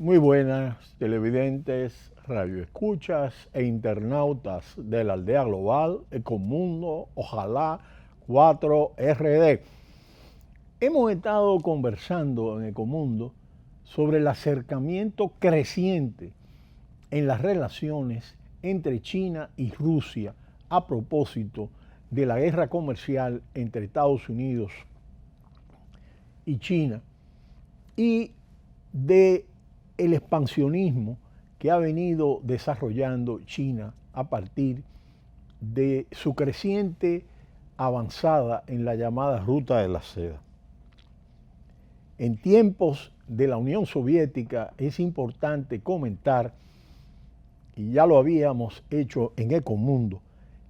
Muy buenas televidentes, radioescuchas e internautas de la aldea global, Ecomundo, ojalá 4RD. Hemos estado conversando en Ecomundo sobre el acercamiento creciente en las relaciones entre China y Rusia a propósito de la guerra comercial entre Estados Unidos y China y de el expansionismo que ha venido desarrollando China a partir de su creciente avanzada en la llamada Ruta de la Seda. En tiempos de la Unión Soviética es importante comentar, y ya lo habíamos hecho en Ecomundo,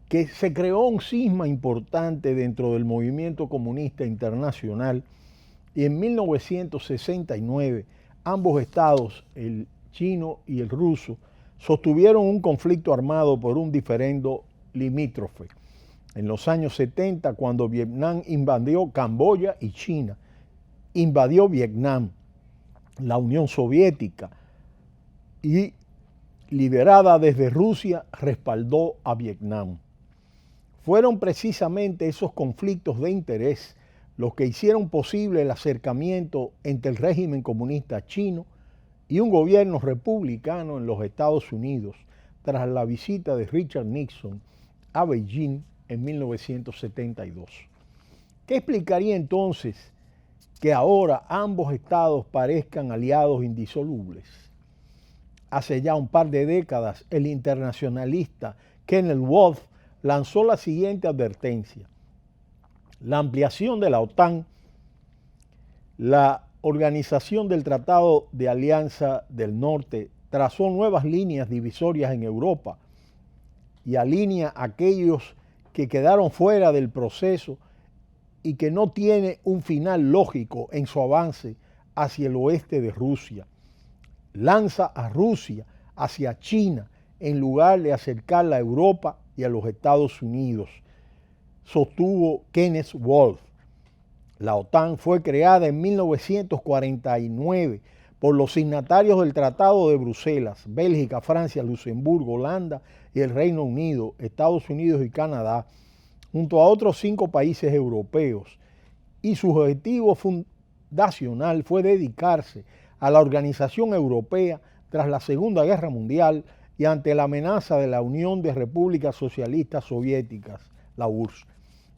que se creó un cisma importante dentro del movimiento comunista internacional y en 1969 ambos estados, el chino y el ruso, sostuvieron un conflicto armado por un diferendo limítrofe. En los años 70, cuando Vietnam invadió Camboya y China invadió Vietnam, la Unión Soviética, y liderada desde Rusia, respaldó a Vietnam. Fueron precisamente esos conflictos de interés los que hicieron posible el acercamiento entre el régimen comunista chino y un gobierno republicano en los Estados Unidos tras la visita de Richard Nixon a Beijing en 1972. ¿Qué explicaría entonces que ahora ambos estados parezcan aliados indisolubles? Hace ya un par de décadas, el internacionalista Kenneth Wolf lanzó la siguiente advertencia: la ampliación de la OTAN, la Organización del Tratado de Alianza del Norte, trazó nuevas líneas divisorias en Europa y alinea a aquellos que quedaron fuera del proceso y que no tiene un final lógico en su avance hacia el oeste de Rusia. Lanza a Rusia hacia China en lugar de acercarla a Europa y a los Estados Unidos, sostuvo Kenneth Wolf. La OTAN fue creada en 1949 por los signatarios del Tratado de Bruselas, Bélgica, Francia, Luxemburgo, Holanda y el Reino Unido, Estados Unidos y Canadá, junto a otros 5 países europeos, y su objetivo fundacional fue dedicarse a la organización europea tras la Segunda Guerra Mundial y ante la amenaza de la Unión de Repúblicas Socialistas Soviéticas, la URSS.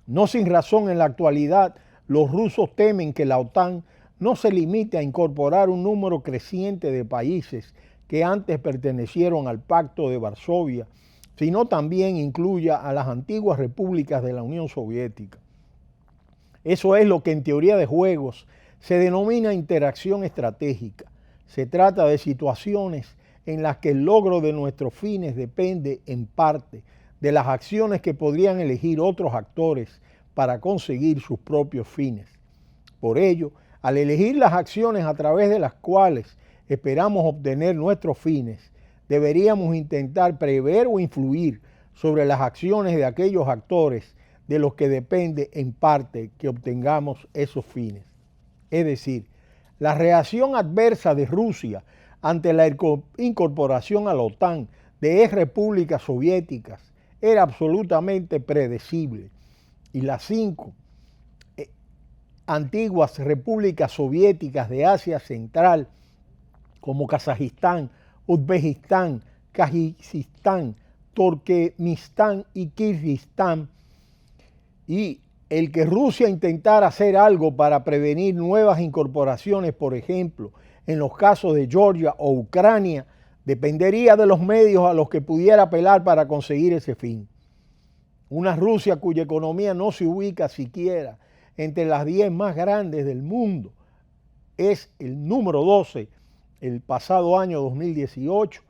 No sin razón, en la actualidad, los rusos temen que la OTAN no se limite a incorporar un número creciente de países que antes pertenecieron al Pacto de Varsovia, sino también incluya a las antiguas repúblicas de la Unión Soviética. Eso es lo que en teoría de juegos se denomina interacción estratégica. Se trata de situaciones en las que el logro de nuestros fines depende en parte de las acciones que podrían elegir otros actores para conseguir sus propios fines. Por ello, al elegir las acciones a través de las cuales esperamos obtener nuestros fines, deberíamos intentar prever o influir sobre las acciones de aquellos actores de los que depende en parte que obtengamos esos fines. Es decir, la reacción adversa de Rusia ante la incorporación a la OTAN de repúblicas soviéticas era absolutamente predecible, y las 5 antiguas repúblicas soviéticas de Asia Central, como Kazajistán, Uzbekistán, Kirguistán, Turkmenistán y Kirguistán, y el que Rusia intentara hacer algo para prevenir nuevas incorporaciones, por ejemplo, en los casos de Georgia o Ucrania, dependería de los medios a los que pudiera apelar para conseguir ese fin. Una Rusia cuya economía no se ubica siquiera entre las 10 más grandes del mundo, es el número 12 el pasado año 2018,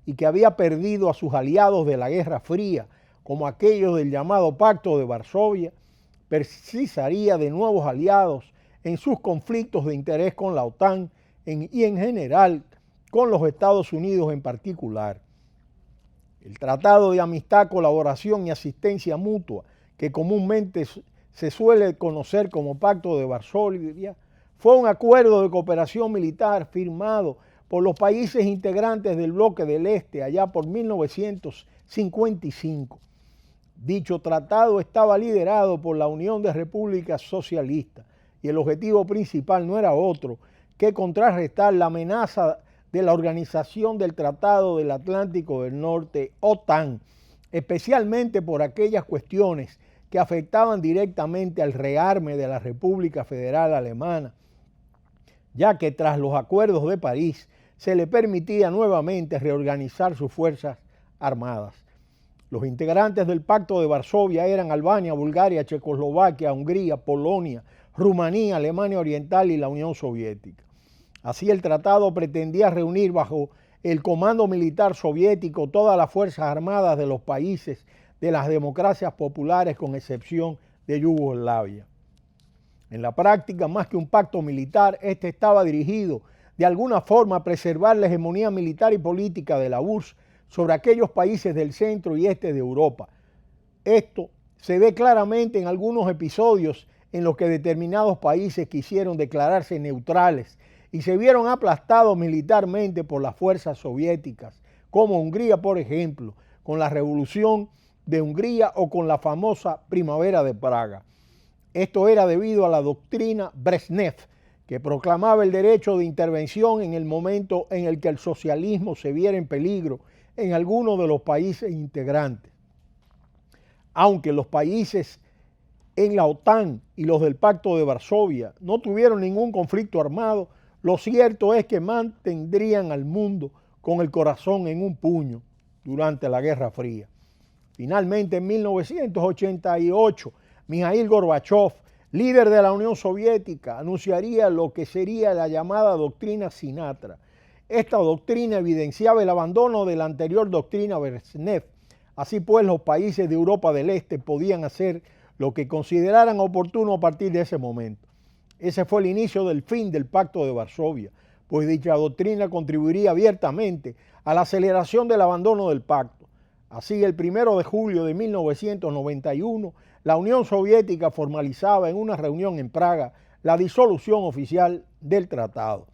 y que había perdido a sus aliados de la Guerra Fría, como aquellos del llamado Pacto de Varsovia, precisaría de nuevos aliados en sus conflictos de interés con la OTAN y en general con los Estados Unidos en particular. El Tratado de Amistad, Colaboración y Asistencia Mutua, que comúnmente se suele conocer como Pacto de Varsovia, fue un acuerdo de cooperación militar firmado por los países integrantes del bloque del Este allá por 1955. Dicho tratado estaba liderado por la Unión de Repúblicas Socialistas y el objetivo principal no era otro que contrarrestar la amenaza de la Organización del Tratado del Atlántico del Norte, OTAN, especialmente por aquellas cuestiones que afectaban directamente al rearme de la República Federal Alemana, ya que tras los acuerdos de París se le permitía nuevamente reorganizar sus fuerzas armadas. Los integrantes del Pacto de Varsovia eran Albania, Bulgaria, Checoslovaquia, Hungría, Polonia, Rumanía, Alemania Oriental y la Unión Soviética. Así el tratado pretendía reunir bajo el comando militar soviético todas las fuerzas armadas de los países de las democracias populares con excepción de Yugoslavia. En la práctica, más que un pacto militar, este estaba dirigido de alguna forma a preservar la hegemonía militar y política de la URSS sobre aquellos países del centro y este de Europa. Esto se ve claramente en algunos episodios en los que determinados países quisieron declararse neutrales y se vieron aplastados militarmente por las fuerzas soviéticas, como Hungría, por ejemplo, con la Revolución de Hungría o con la famosa Primavera de Praga. Esto era debido a la doctrina Brezhnev, que proclamaba el derecho de intervención en el momento en el que el socialismo se viera en peligro en algunos de los países integrantes. Aunque los países en la OTAN y los del Pacto de Varsovia no tuvieron ningún conflicto armado, lo cierto es que mantendrían al mundo con el corazón en un puño durante la Guerra Fría. Finalmente, en 1988, Mikhail Gorbachev, líder de la Unión Soviética, anunciaría lo que sería la llamada doctrina Sinatra. Esta doctrina evidenciaba el abandono de la anterior doctrina Brezhnev. Así pues, los países de Europa del Este podían hacer lo que consideraran oportuno a partir de ese momento. Ese fue el inicio del fin del Pacto de Varsovia, pues dicha doctrina contribuiría abiertamente a la aceleración del abandono del pacto. Así, el 1 de julio de 1991, la Unión Soviética formalizaba en una reunión en Praga la disolución oficial del tratado.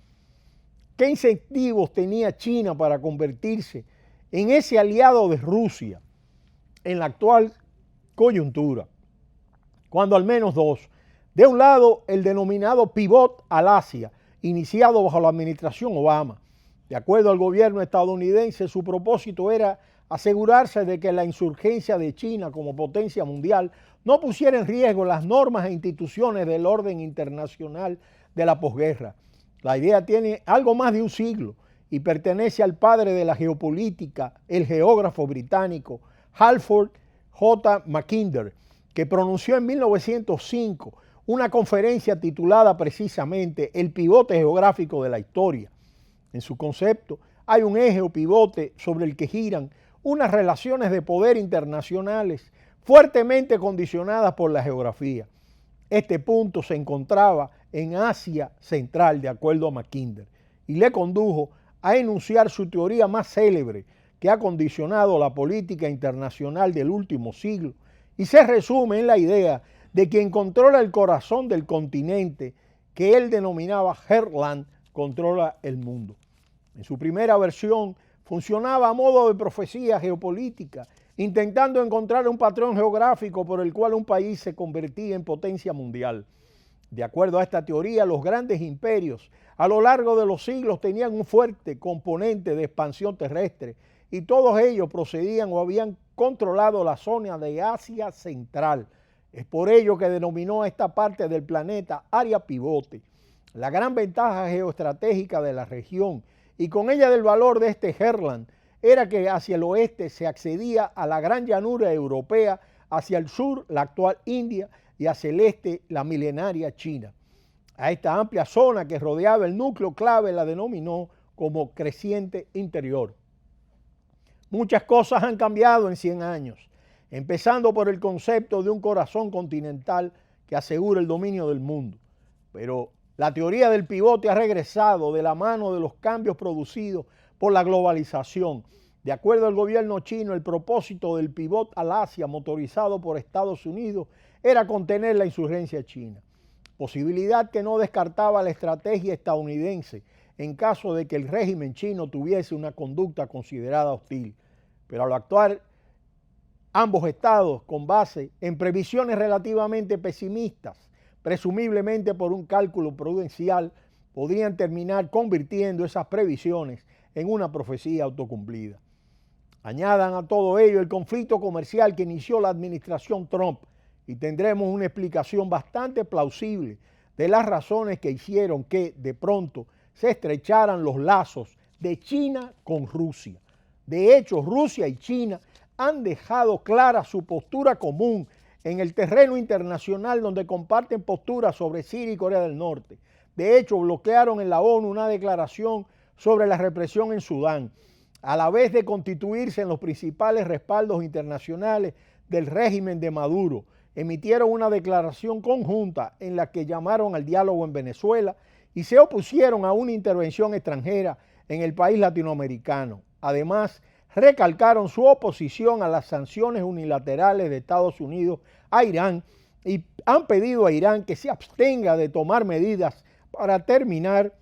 ¿Qué incentivos tenía China para convertirse en ese aliado de Rusia en la actual coyuntura? Cuando al menos dos. De un lado, el denominado pivot al Asia, iniciado bajo la administración Obama. De acuerdo al gobierno estadounidense, su propósito era asegurarse de que la insurgencia de China como potencia mundial no pusiera en riesgo las normas e instituciones del orden internacional de la posguerra. La idea tiene algo más de un siglo y pertenece al padre de la geopolítica, el geógrafo británico Halford J. Mackinder, que pronunció en 1905 una conferencia titulada precisamente El pivote geográfico de la historia. En su concepto hay un eje o pivote sobre el que giran unas relaciones de poder internacionales fuertemente condicionadas por la geografía. Este punto se encontraba en Asia Central, de acuerdo a Mackinder, y le condujo a enunciar su teoría más célebre que ha condicionado la política internacional del último siglo y se resume en la idea de quien controla el corazón del continente, que él denominaba Heartland, controla el mundo. En su primera versión funcionaba a modo de profecía geopolítica, intentando encontrar un patrón geográfico por el cual un país se convertía en potencia mundial. De acuerdo a esta teoría, los grandes imperios a lo largo de los siglos tenían un fuerte componente de expansión terrestre y todos ellos procedían o habían controlado la zona de Asia Central. Es por ello que denominó a esta parte del planeta área pivote. La gran ventaja geoestratégica de la región y con ella del valor de este Heartland era que hacia el oeste se accedía a la gran llanura europea, hacia el sur la actual India y hacia el este la milenaria China. A esta amplia zona que rodeaba el núcleo clave la denominó como creciente interior. Muchas cosas han cambiado en 100 años, empezando por el concepto de un corazón continental que asegura el dominio del mundo. Pero la teoría del pivote ha regresado de la mano de los cambios producidos por la globalización. De acuerdo al gobierno chino, el propósito del pivot al Asia motorizado por Estados Unidos era contener la insurgencia china, posibilidad que no descartaba la estrategia estadounidense en caso de que el régimen chino tuviese una conducta considerada hostil. Pero al actuar ambos estados con base en previsiones relativamente pesimistas, presumiblemente por un cálculo prudencial, podrían terminar convirtiendo esas previsiones en una profecía autocumplida. Añadan a todo ello el conflicto comercial que inició la administración Trump y tendremos una explicación bastante plausible de las razones que hicieron que de pronto se estrecharan los lazos de China con Rusia. De hecho, Rusia y China han dejado clara su postura común en el terreno internacional, donde comparten posturas sobre Siria y Corea del Norte. De hecho, bloquearon en la ONU una declaración sobre la represión en Sudán, a la vez de constituirse en los principales respaldos internacionales del régimen de Maduro. Emitieron una declaración conjunta en la que llamaron al diálogo en Venezuela y se opusieron a una intervención extranjera en el país latinoamericano. Además, recalcaron su oposición a las sanciones unilaterales de Estados Unidos a Irán y han pedido a Irán que se abstenga de tomar medidas para terminar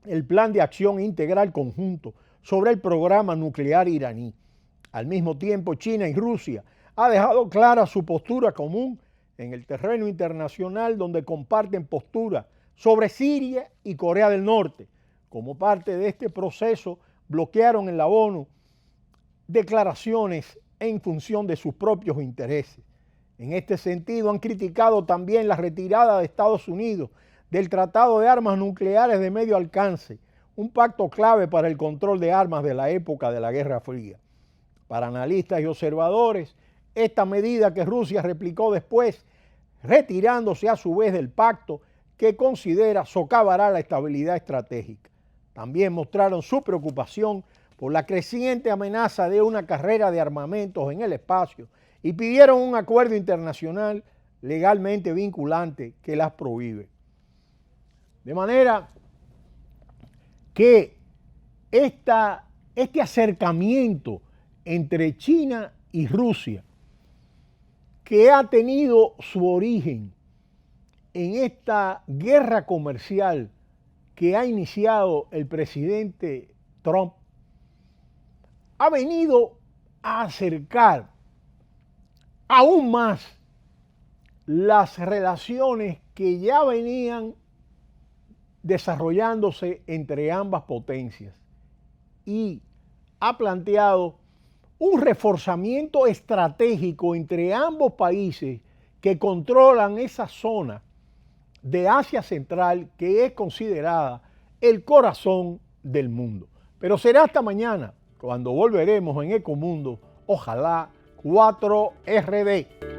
el plan de acción integral conjunto sobre el programa nuclear iraní. Al mismo tiempo, China y Rusia han dejado clara su postura común en el terreno internacional, donde comparten postura sobre Siria y Corea del Norte. Como parte de este proceso, bloquearon en la ONU declaraciones en función de sus propios intereses. En este sentido, han criticado también la retirada de Estados Unidos del Tratado de Armas Nucleares de Medio Alcance, un pacto clave para el control de armas de la época de la Guerra Fría. Para analistas y observadores, esta medida que Rusia replicó después, retirándose a su vez del pacto que considera socavará la estabilidad estratégica. También mostraron su preocupación por la creciente amenaza de una carrera de armamentos en el espacio y pidieron un acuerdo internacional legalmente vinculante que las prohíbe. De manera que este acercamiento entre China y Rusia, que ha tenido su origen en esta guerra comercial que ha iniciado el presidente Trump, ha venido a acercar aún más las relaciones que ya venían desarrollándose entre ambas potencias y ha planteado un reforzamiento estratégico entre ambos países que controlan esa zona de Asia Central que es considerada el corazón del mundo. Pero será hasta mañana cuando volveremos en Ecomundo, ojalá 4RD.